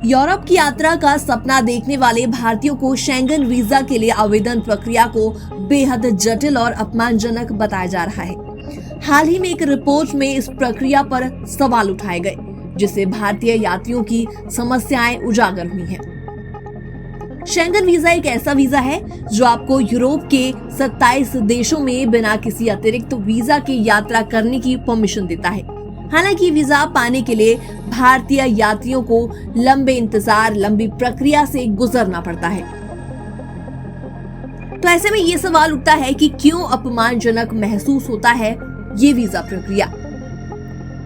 Europe की यात्रा का सपना देखने वाले भारतीयों को शेंगन वीजा के लिए आवेदन प्रक्रिया को बेहद जटिल और अपमानजनक बताया जा रहा है। हाल ही में एक रिपोर्ट में इस प्रक्रिया पर सवाल उठाए गए, जिससे भारतीय यात्रियों की समस्याएं उजागर हुई हैं। शेंगन वीजा एक ऐसा वीजा है जो आपको यूरोप के 27 देशों में बिना किसी अतिरिक्त वीजा के यात्रा करने की परमिशन देता है। हालांकि वीजा पाने के लिए भारतीय यात्रियों को लंबे इंतजार, लंबी प्रक्रिया से गुजरना पड़ता है। तो ऐसे में ये सवाल उठता है कि क्यों अपमानजनक महसूस होता है ये वीजा प्रक्रिया।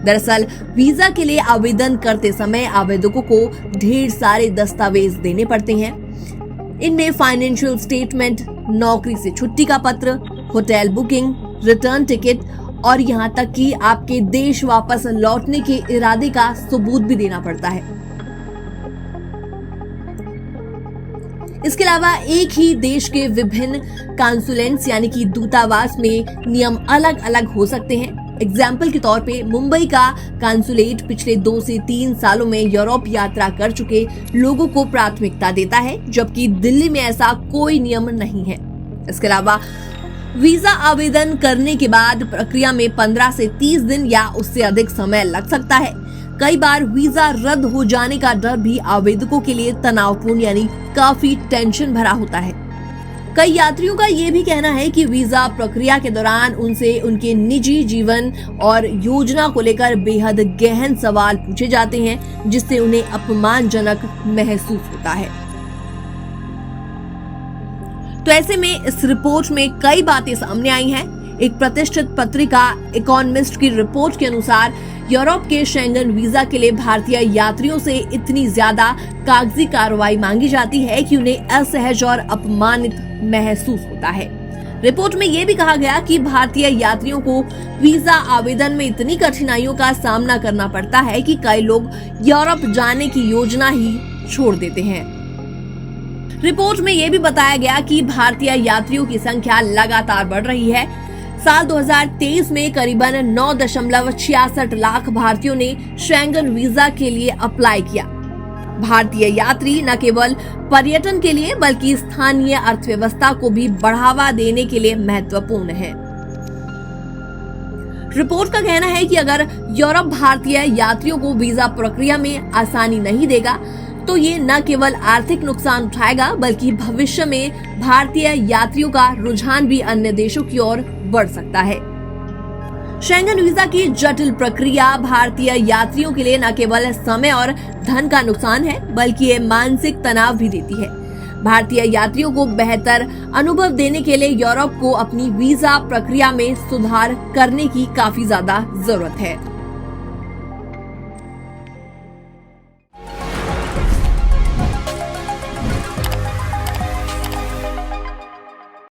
दरअसल वीजा के लिए आवेदन करते समय आवेदकों को ढेर सारे दस्तावेज देने पड़ते हैं। इनमें फाइनेंशियल स्टेटमेंट, नौकरी से छुट्टी का पत्र, होटल बुकिंग, रिटर्न टिकट और यहाँ तक कि आपके देश वापस लौटने के इरादे का सबूत भी देना पड़ता है। इसके अलावा एक ही देश के विभिन्न कॉन्सुलेट्स यानी कि दूतावास में नियम अलग अलग हो सकते हैं। एग्जाम्पल के तौर पे मुंबई का कॉन्सुलेट पिछले 2 से 3 सालों में यूरोप यात्रा कर चुके लोगों को प्राथमिकता देता है, जबकि दिल्ली में ऐसा कोई नियम नहीं है। इसके अलावा वीजा आवेदन करने के बाद प्रक्रिया में 15 से 30 दिन या उससे अधिक समय लग सकता है। कई बार वीजा रद्द हो जाने का डर भी आवेदकों के लिए तनावपूर्ण यानी काफी टेंशन भरा होता है। कई यात्रियों का ये भी कहना है कि वीजा प्रक्रिया के दौरान उनसे उनके निजी जीवन और योजना को लेकर बेहद गहन सवाल पूछे जाते हैं, जिससे उन्हें अपमानजनक महसूस होता है। तो ऐसे में इस रिपोर्ट में कई बातें सामने आई हैं। एक प्रतिष्ठित पत्रिका इकोनॉमिस्ट की रिपोर्ट के अनुसार यूरोप के शेंगन वीजा के लिए भारतीय यात्रियों से इतनी ज्यादा कागजी कार्रवाई मांगी जाती है कि उन्हें असहज और अपमानित महसूस होता है। रिपोर्ट में यह भी कहा गया कि भारतीय यात्रियों को वीजा आवेदन में इतनी कठिनाइयों का सामना करना पड़ता है कि कई लोग यूरोप जाने की योजना ही छोड़ देते हैं। रिपोर्ट में यह भी बताया गया कि भारतीय यात्रियों की संख्या लगातार बढ़ रही है। साल 2023 में करीबन 9.66 लाख भारतीयों ने शेंगन वीजा के लिए अप्लाई किया। भारतीय यात्री न केवल पर्यटन के लिए बल्कि स्थानीय अर्थव्यवस्था को भी बढ़ावा देने के लिए महत्वपूर्ण है। रिपोर्ट का कहना है कि अगर यूरोप भारतीय यात्रियों को वीजा प्रक्रिया में आसानी नहीं देगा तो ये न केवल आर्थिक नुकसान उठाएगा बल्कि भविष्य में भारतीय यात्रियों का रुझान भी अन्य देशों की ओर बढ़ सकता है। शेंगन वीजा की जटिल प्रक्रिया भारतीय यात्रियों के लिए न केवल समय और धन का नुकसान है बल्कि ये मानसिक तनाव भी देती है। भारतीय यात्रियों को बेहतर अनुभव देने के लिए यूरोप को अपनी वीजा प्रक्रिया में सुधार करने की काफी ज्यादा जरूरत है।